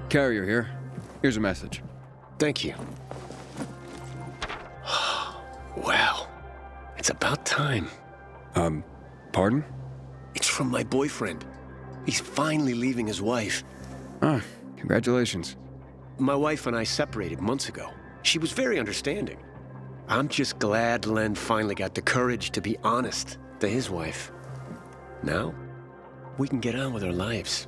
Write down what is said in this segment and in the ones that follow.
Carrier here. Here's a message. Thank you. Well, it's about time. Pardon? It's from my boyfriend. He's finally leaving his wife. Ah, congratulations. My wife and I separated months ago. She was very understanding. I'm just glad Len finally got the courage to be honest to his wife. Now, we can get on with our lives.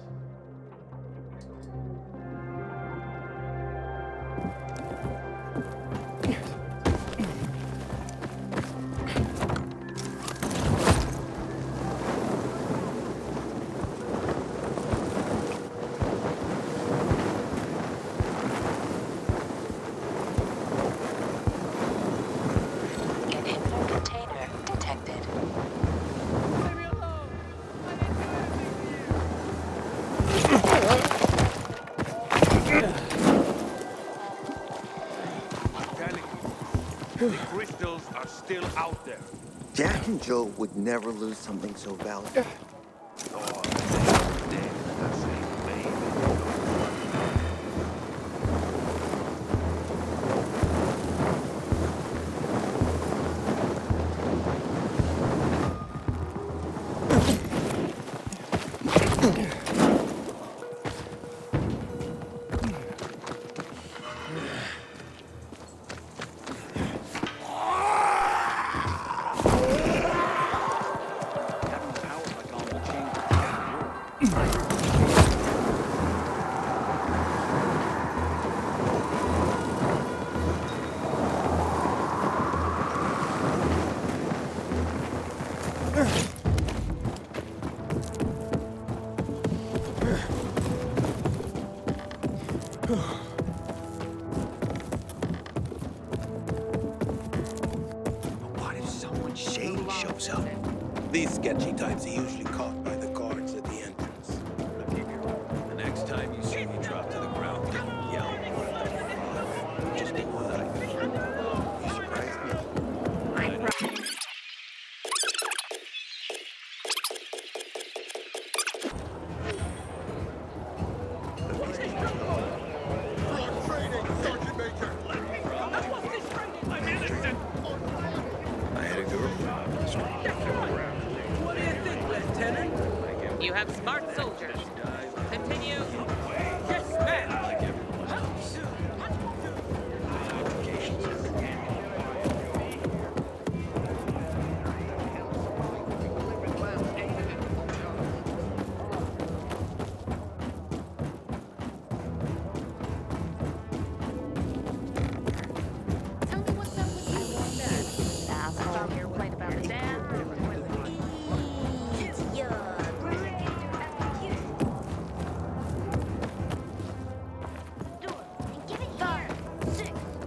The crystals are still out there. Jack and Joe would never lose something so valuable. Oh, damn, that's a baby. What if someone shady shows up? These sketchy types are usually caught by the guards at the entrance. The next time you see me drop to the ground, yell. Just do what I do. You surprised me. I had a girlfriend. What do you think, Lieutenant?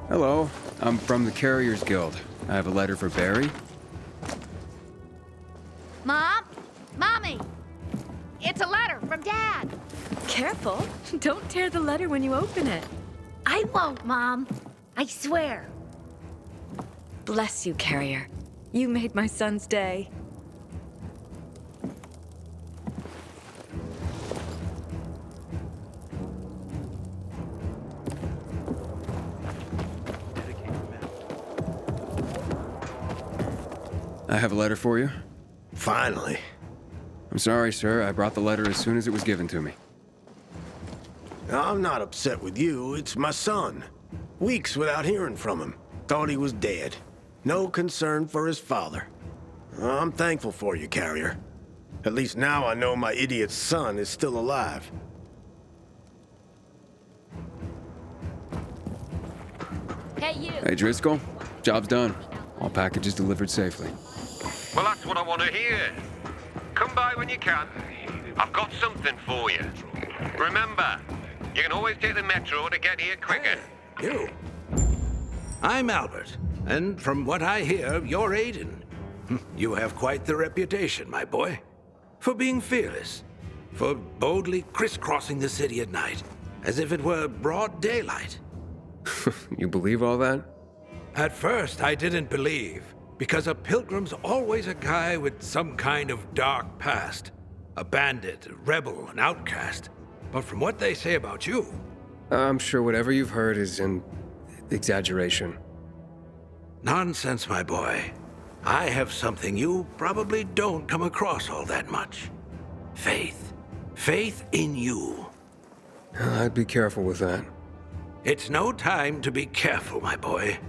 Hello. I'm from the Carriers Guild. I have a letter for Barry. Mom? Mommy! It's a letter from Dad! Careful. Don't tear the letter when you open it. I won't, Mom. I swear. Bless you, Carrier. You made my son's day. I have a letter for you. Finally. I'm sorry, sir. I brought the letter as soon as it was given to me. I'm not upset with you. It's my son. Weeks without hearing from him. Thought he was dead. No concern for his father. I'm thankful for you, Carrier. At least now I know my idiot son is still alive. Hey, you! Hey, Driscoll. Job's done. All packages delivered safely. Well, that's what I want to hear. Come by when you can. I've got something for you. Remember, you can always take the metro to get here quicker. Hey, you. I'm Albert, and from what I hear, you're Aiden. You have quite the reputation, my boy. For being fearless. For boldly crisscrossing the city at night, as if it were broad daylight. You believe all that? At first, I didn't believe, because a pilgrim's always a guy with some kind of dark past. A bandit, a rebel, an outcast. But from what they say about you... I'm sure whatever you've heard is an exaggeration. Nonsense, my boy. I have something you probably don't come across all that much. Faith. Faith in you. I'd be careful with that. It's no time to be careful, my boy.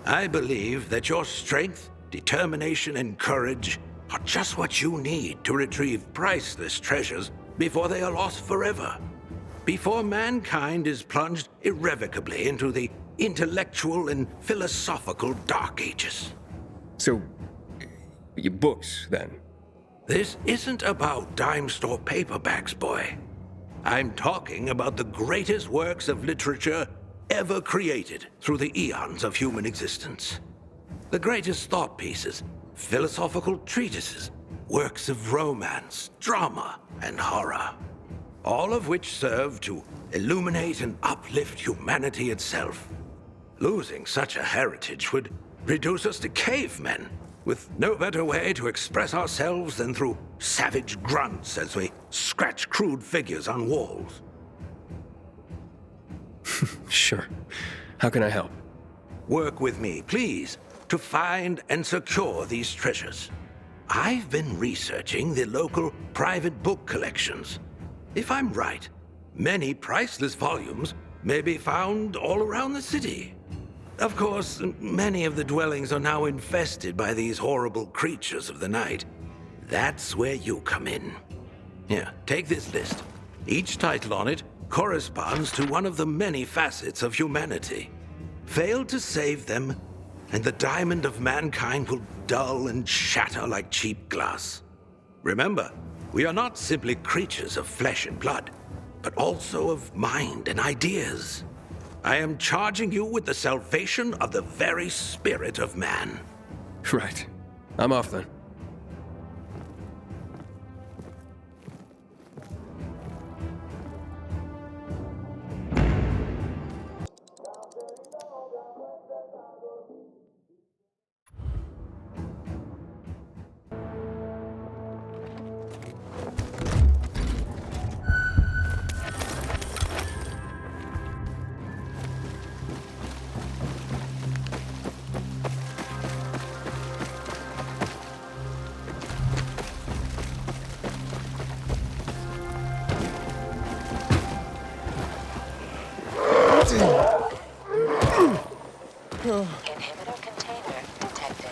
I believe that your strength, determination, and courage are just what you need to retrieve priceless treasures before they are lost forever. Before mankind is plunged irrevocably into the intellectual and philosophical Dark Ages. So, your books, then? This isn't about dime store paperbacks, boy. I'm talking about the greatest works of literature ever created through the eons of human existence. The greatest thought pieces, philosophical treatises, works of romance, drama, and horror. All of which serve to illuminate and uplift humanity itself. Losing such a heritage would reduce us to cavemen, with no better way to express ourselves than through savage grunts as we scratch crude figures on walls. Sure. How can I help? Work with me, please, to find and secure these treasures. I've been researching the local private book collections. If I'm right, many priceless volumes may be found all around the city. Of course, many of the dwellings are now infested by these horrible creatures of the night. That's where you come in. Here, take this list. Each title on it corresponds to one of the many facets of humanity. Fail to save them, and the diamond of mankind will dull and shatter like cheap glass. Remember, we are not simply creatures of flesh and blood, but also of mind and ideas. I am charging you with the salvation of the very spirit of man. Right. I'm off then. Inhibitor container detected.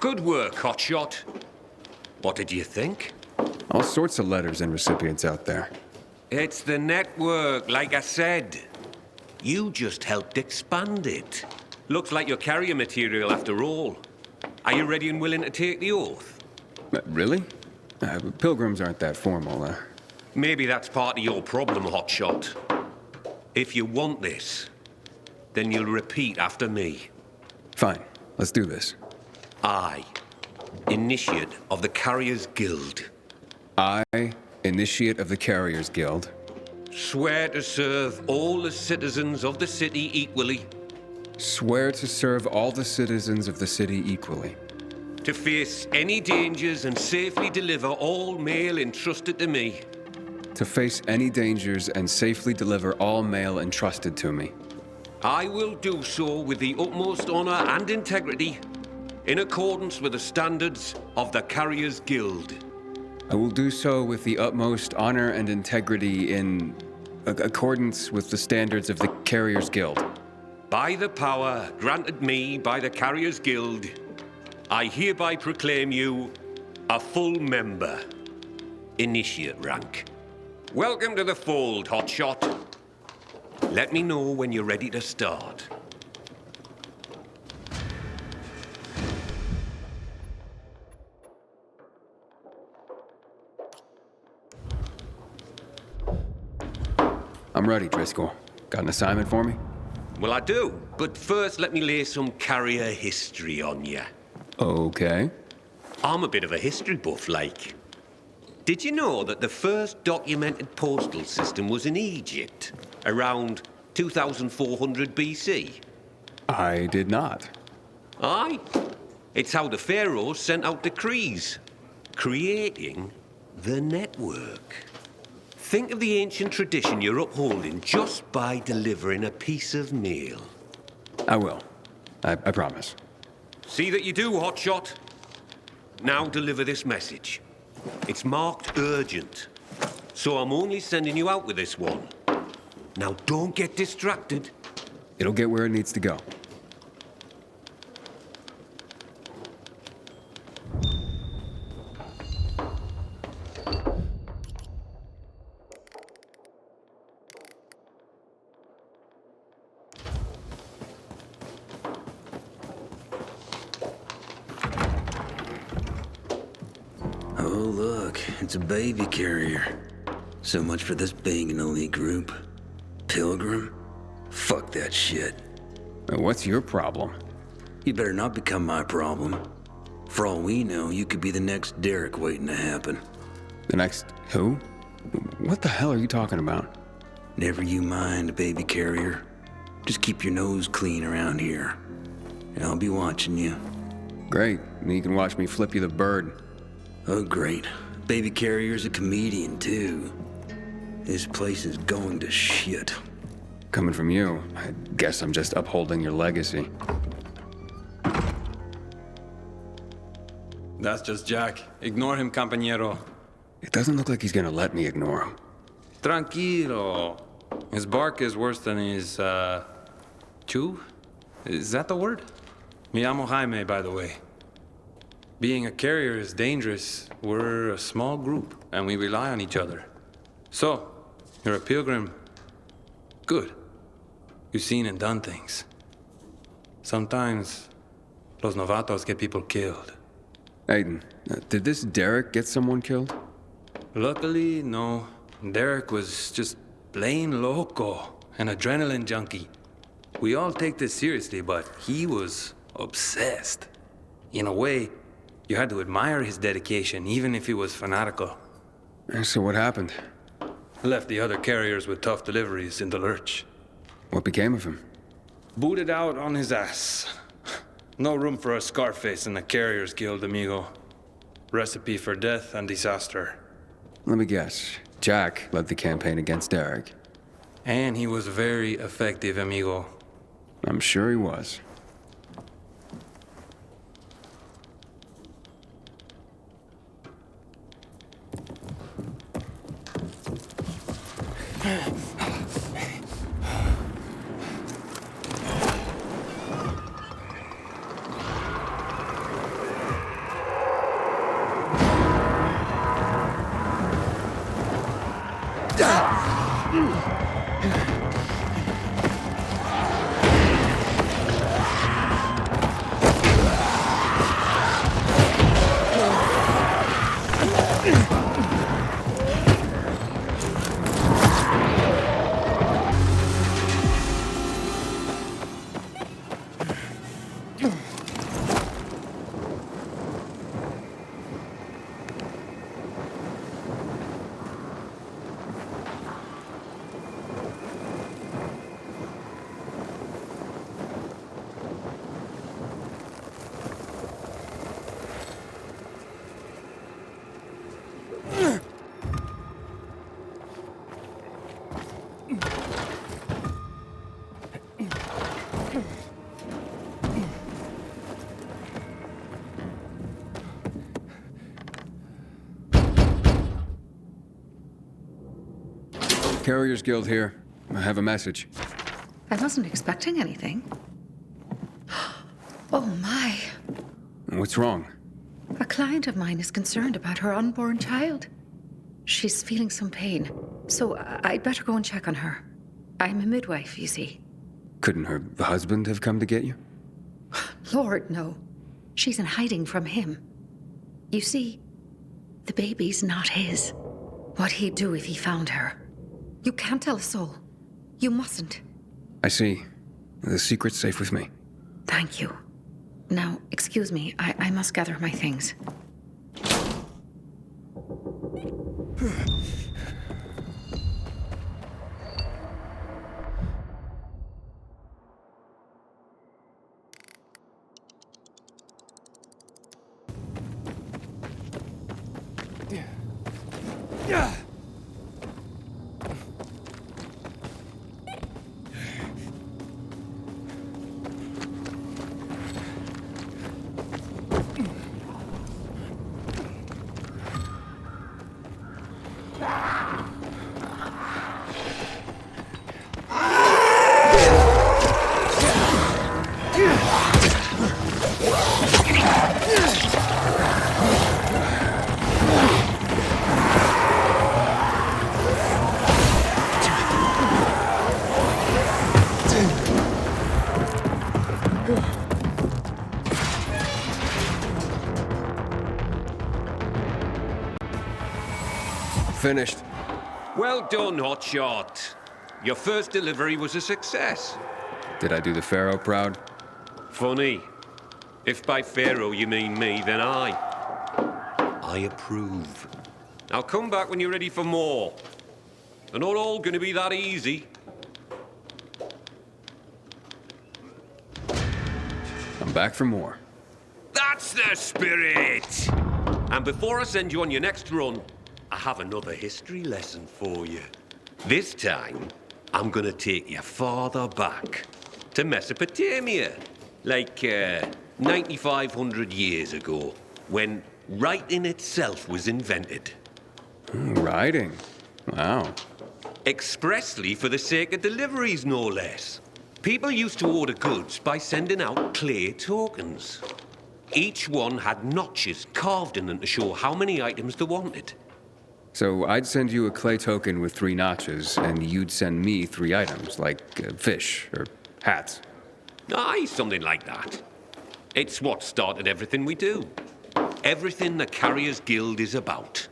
Good work, hotshot. What did you think? All sorts of letters and recipients out there. It's the network, like I said. You just helped expand it. Looks like your carrier material after all. Are you ready and willing to take the oath? Really? Pilgrims aren't that formal. Maybe that's part of your problem, hotshot. If you want this, then you'll repeat after me. Fine, let's do this. I, Initiate of the Carriers Guild. I, Initiate of the Carriers Guild. Swear to serve all the citizens of the city equally. Swear to serve all the citizens of the city equally. To face any dangers and safely deliver all mail entrusted to me. To face any dangers and safely deliver all mail entrusted to me. I will do so with the utmost honor and integrity, in accordance with the standards of the Carriers Guild. I will do so with the utmost honor and integrity in accordance with the standards of the Carriers Guild. By the power granted me by the Carriers Guild, I hereby proclaim you a full member, Initiate rank. Welcome to the fold, hotshot. Let me know when you're ready to start. I'm ready, Driscoll. Got an assignment for me? Well, I do, but first let me lay some carrier history on you. Okay. I'm a bit of a history buff, like. Did you know that the first documented postal system was in Egypt, around 2400 BC? I did not. Aye. It's how the pharaohs sent out decrees, creating the network. Think of the ancient tradition you're upholding just by delivering a piece of mail. I will. I promise. See that you do, hotshot. Now deliver this message. It's marked urgent, so I'm only sending you out with this one. Now don't get distracted. It'll get where it needs to go. Oh, look, it's a baby carrier. So much for this being an elite group. Pilgrim? Fuck that shit. What's your problem? You better not become my problem. For all we know, you could be the next Derek waiting to happen. The next who? What the hell are you talking about? Never you mind, baby carrier. Just keep your nose clean around here. And I'll be watching you. Great. And you can watch me flip you the bird. Oh, great. Baby carrier's a comedian, too. This place is going to shit. Coming from you, I guess I'm just upholding your legacy. That's just Jack. Ignore him, compañero. It doesn't look like he's gonna let me ignore him. Tranquilo. His bark is worse than his, chew? Is that the word? Me llamo Jaime, by the way. Being a carrier is dangerous. We're a small group, and we rely on each other. So, you're a pilgrim. Good. You've seen and done things. Sometimes, los novatos get people killed. Aiden, did this Derek get someone killed? Luckily, no. Derek was just plain loco, an adrenaline junkie. We all take this seriously, but he was obsessed. In a way, you had to admire his dedication, even if he was fanatical. So what happened? Left the other carriers with tough deliveries in the lurch. What became of him? Booted out on his ass. No room for a Scarface in the Carriers Guild, amigo. Recipe for death and disaster. Let me guess. Jack led the campaign against Derek. And he was very effective, amigo. I'm sure he was. Carriers Guild here. I have a message. I wasn't expecting anything. Oh my. What's wrong? A client of mine is concerned about her unborn child. She's feeling some pain, so I'd better go and check on her. I'm a midwife, you see. Couldn't her husband have come to get you? Lord, no. She's in hiding from him. You see, the baby's not his. What he'd do if he found her. You can't tell a soul. You mustn't. I see. The secret's safe with me. Thank you. Now, excuse me, I must gather my things. Finished. Well done, Hotshot. Your first delivery was a success. Did I do the Pharaoh proud? Funny. If by Pharaoh you mean me, then I approve. Now come back when you're ready for more. They're not all gonna be that easy. I'm back for more. That's the spirit! And before I send you on your next run, I have another history lesson for you. This time, I'm gonna take you farther back to Mesopotamia, like 9,500 years ago, when writing itself was invented. Writing? Wow. Expressly for the sake of deliveries, no less. People used to order goods by sending out clay tokens. Each one had notches carved in them to show how many items they wanted. So I'd send you a clay token with 3 notches, and you'd send me 3 items, like fish or hats. Aye, something like that. It's what started everything we do. Everything the Carriers Guild is about.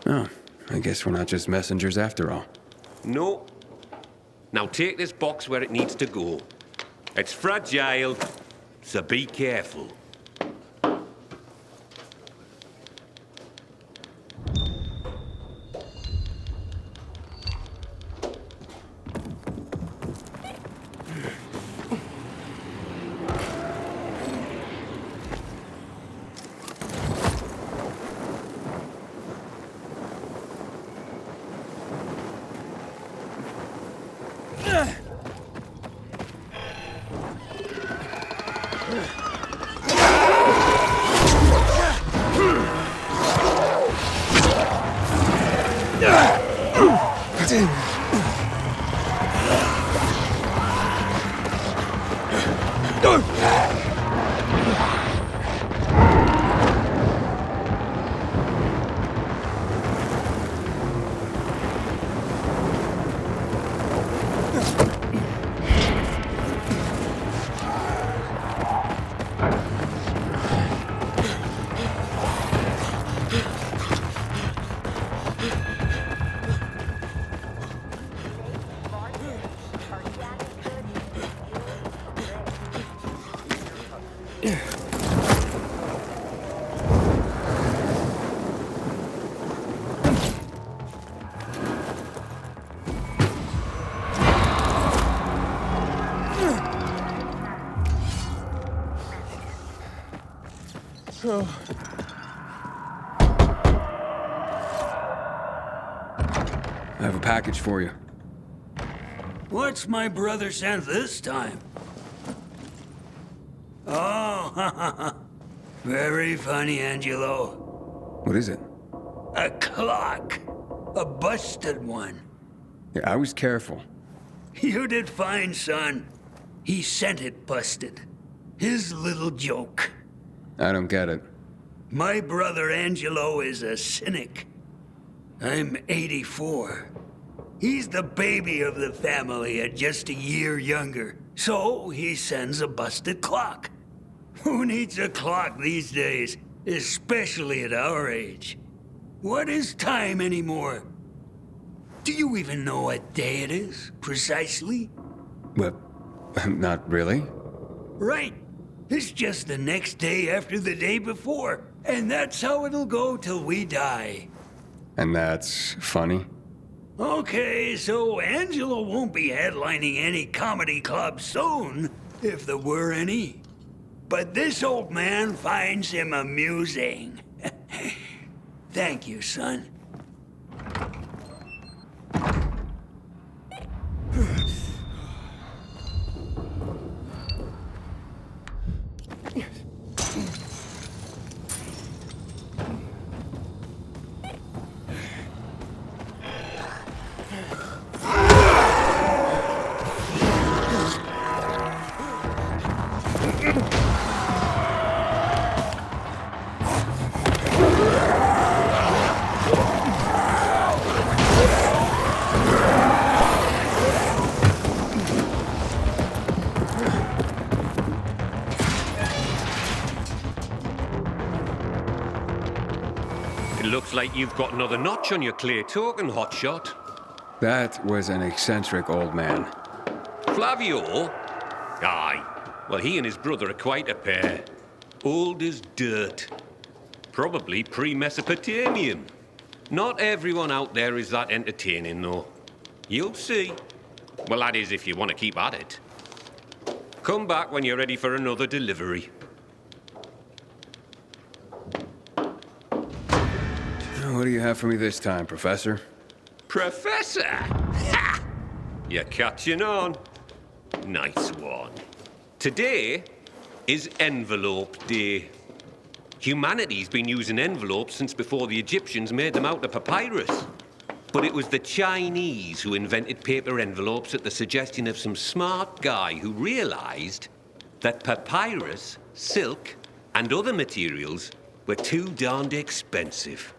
Oh, I guess we're not just messengers after all. No. Now take this box where it needs to go. It's fragile, so be careful. I have a package for you. What's my brother sent this time? Oh, very funny, Angelo. What is it? A clock. A busted one. Yeah, I was careful. You did fine, son. He sent it busted. His little joke. I don't get it. My brother Angelo is a cynic. I'm 84. He's the baby of the family at just a year younger. So he sends a busted clock. Who needs a clock these days, especially at our age? What is time anymore? Do you even know what day it is, precisely? Well, not really. Right. It's just the next day after the day before, and that's how it'll go till we die. And that's funny? Okay, so Angelo won't be headlining any comedy club soon, if there were any. But this old man finds him amusing. Thank you, son. Looks like you've got another notch on your clay token, hotshot. That was an eccentric old man. Flavio? Aye. Well, he and his brother are quite a pair. Old as dirt. Probably pre-Mesopotamian. Not everyone out there is that entertaining, though. You'll see. Well, that is if you want to keep at it. Come back when you're ready for another delivery. What do you have for me this time, Professor? Professor? Ha! You're catching on. Nice one. Today is Envelope Day. Humanity's been using envelopes since before the Egyptians made them out of papyrus. But it was the Chinese who invented paper envelopes at the suggestion of some smart guy who realized that papyrus, silk, and other materials were too darned expensive.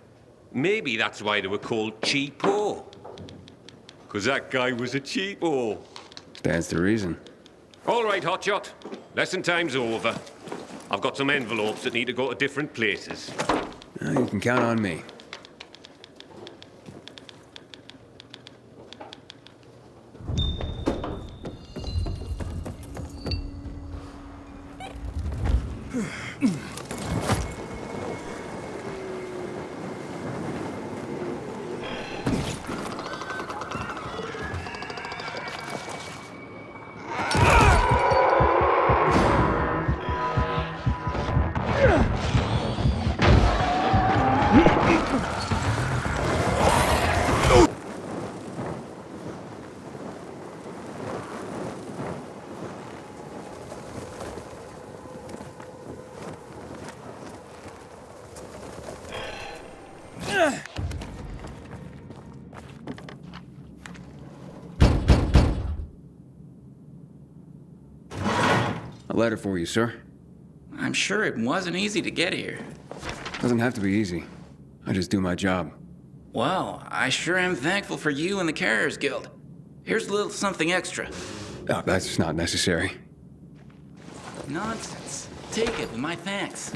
Maybe that's why they were called cheapo. 'Cause that guy was a cheapo. Stands to reason. All right, hotshot. Lesson time's over. I've got some envelopes that need to go to different places. You can count on me. A letter for you, sir. I'm sure it wasn't easy to get here. Doesn't have to be easy. I just do my job. Well, I sure am thankful for you and the Carriers Guild. Here's a little something extra. Oh, that's not necessary. Nonsense. Take it with my thanks.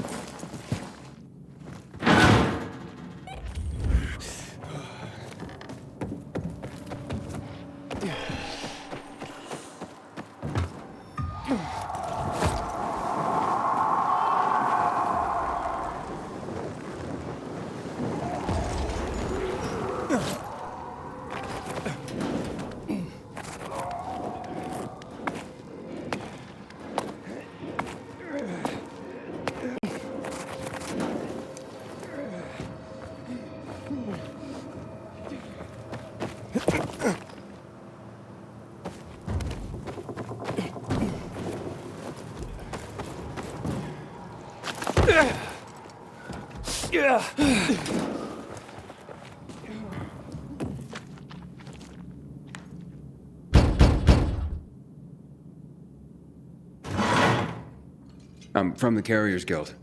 I'm from the Carriers Guild.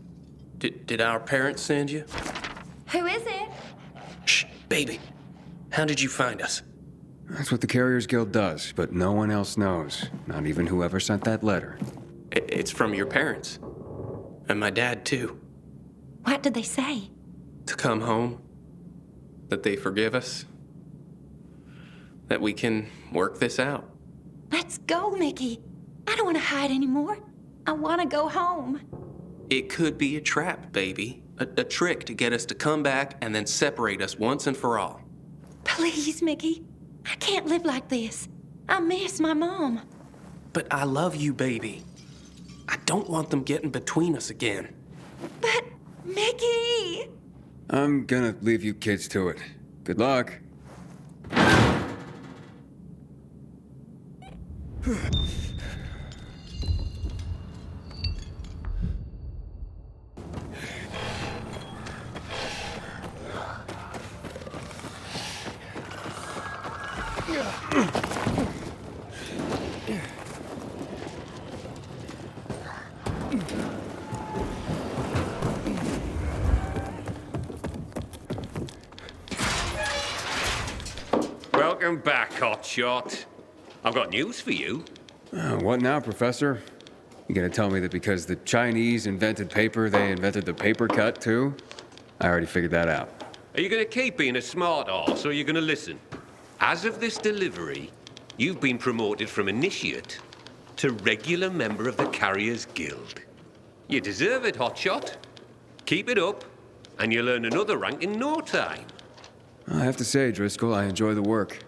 Did our parents send you? Who is it? Shh, baby. How did you find us? That's what the Carriers Guild does, but no one else knows. Not even whoever sent that letter. It's from your parents. And my dad, too. What did they say? To come home. That they forgive us. That we can work this out. Let's go, Mickey. I don't want to hide anymore. I want to go home. It could be a trap, baby. A trick to get us to come back and then separate us once and for all. Please, Mickey. I can't live like this. I miss my mom. But I love you, baby. I don't want them getting between us again. But, Mickey! I'm gonna leave you kids to it. Good luck. Welcome back, hotshot. I've got news for you. What now, Professor? You gonna tell me that because the Chinese invented paper, they invented the paper cut, too? I already figured that out. Are you gonna keep being a smart arse, or are you gonna listen? As of this delivery, you've been promoted from initiate to regular member of the Carriers Guild. You deserve it, hotshot. Keep it up, and you'll earn another rank in no time. I have to say, Driscoll, I enjoy the work.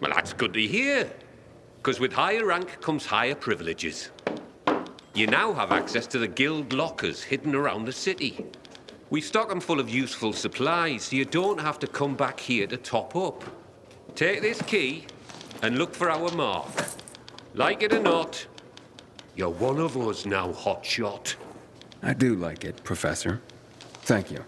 Well, that's good to hear. Because with higher rank comes higher privileges. You now have access to the guild lockers hidden around the city. We stock them full of useful supplies, so you don't have to come back here to top up. Take this key and look for our mark. Like it or not, you're one of us now, hotshot. I do like it, Professor. Thank you.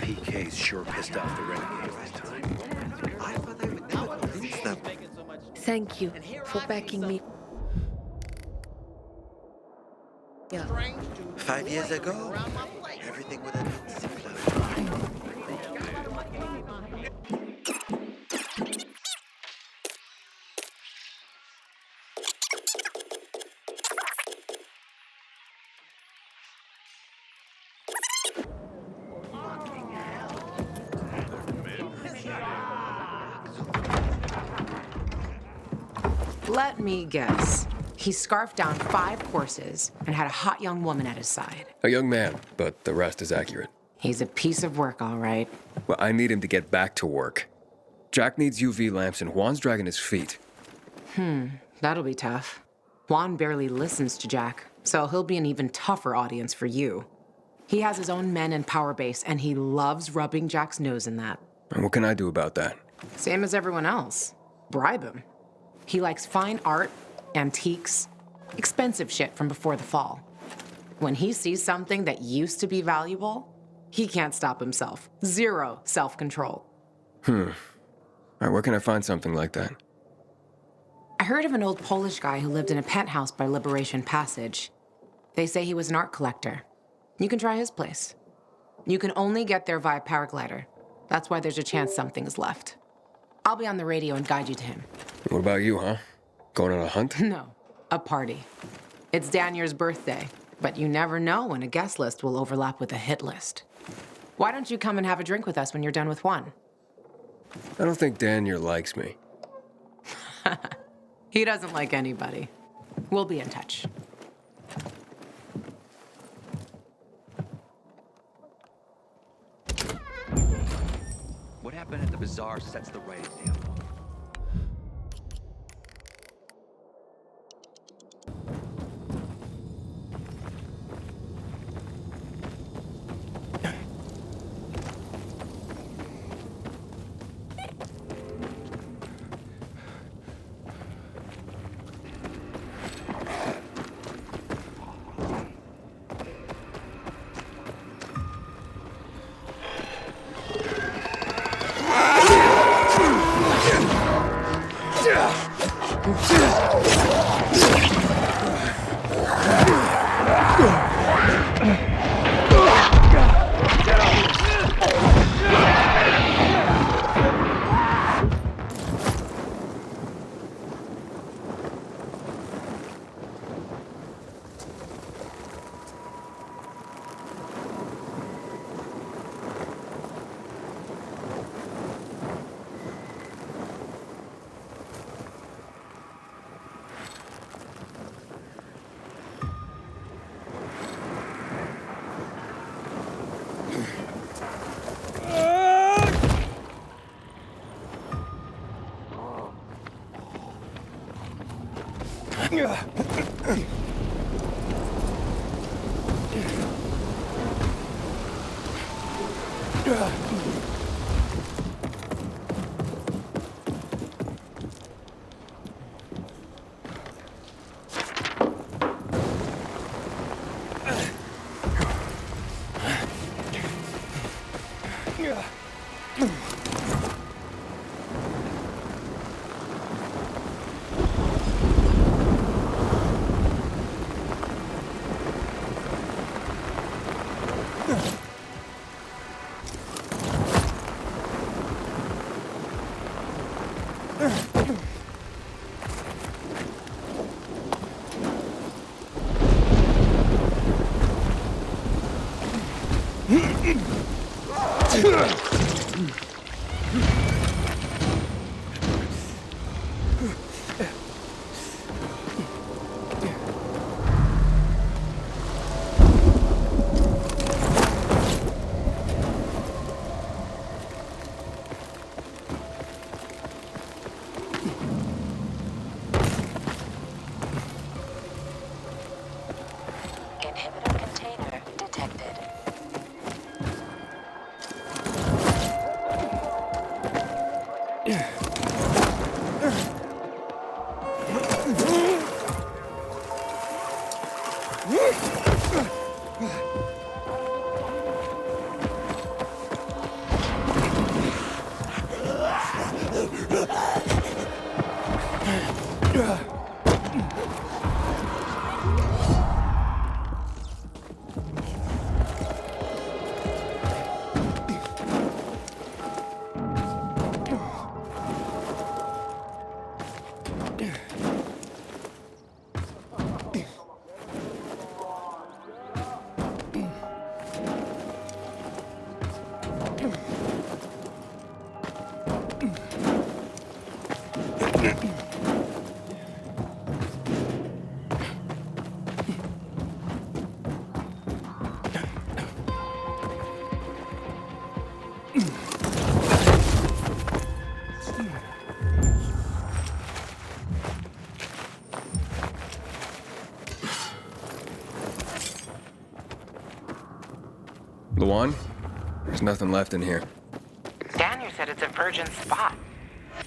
PK's sure pissed off the renegades this time. I thought they would never lose them. Thank you for backing me. Yeah. 5 years ago, everything would have been simpler. Let me guess. He scarfed down 5 horses and had a hot young woman at his side. A young man, but the rest is accurate. He's a piece of work, all right. Well, I need him to get back to work. Jack needs UV lamps and Juan's dragging his feet. That'll be tough. Juan barely listens to Jack, so he'll be an even tougher audience for you. He has his own men and power base, and he loves rubbing Jack's nose in that. And what can I do about that? Same as everyone else. Bribe him. He likes fine art, antiques, expensive shit from before the fall. When he sees something that used to be valuable, he can't stop himself. 0 self-control. All right, where can I find something like that? I heard of an old Polish guy who lived in a penthouse by Liberation Passage. They say he was an art collector. You can try his place. You can only get there via paraglider. That's why there's a chance something is left. I'll be on the radio and guide you to him. What about you, huh? Going on a hunt? No, a party. It's Danier's birthday. But you never know when a guest list will overlap with a hit list. Why don't you come and have a drink with us when you're done with one? I don't think Daniel likes me. He doesn't like anybody. We'll be in touch. What happened at the bazaar sets the right example. Inhibitor container detected. Luan? There's nothing left in here. Daniel said it's a virgin spot.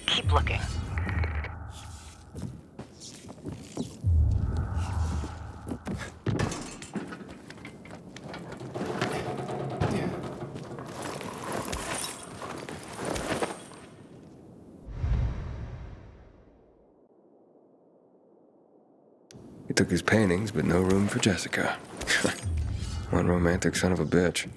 Keep looking. He took his paintings, but no room for Jessica. One romantic son of a bitch.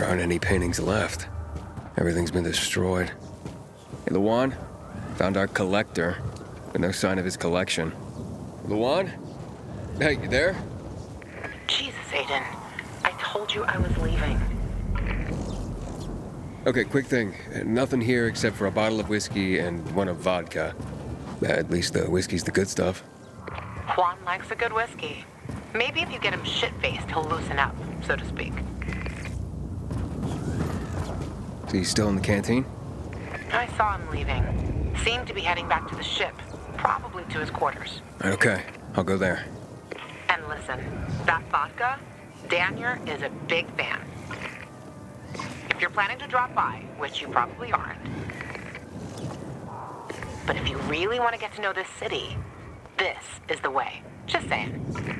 There aren't any paintings left. Everything's been destroyed. Hey, Luan? Found our collector, but no sign of his collection. Luan? Hey, you there? Jesus, Aiden. I told you I was leaving. Okay, quick thing. Nothing here except for a bottle of whiskey and one of vodka. At least the whiskey's the good stuff. Juan likes a good whiskey. Maybe if you get him shit-faced, he'll loosen up, so to speak. So he's still in the canteen? I saw him leaving. Seemed to be heading back to the ship, probably to his quarters. Okay, I'll go there. And listen, that vodka, Daniel is a big fan. If you're planning to drop by, which you probably aren't, but if you really want to get to know this city, this is the way. Just saying.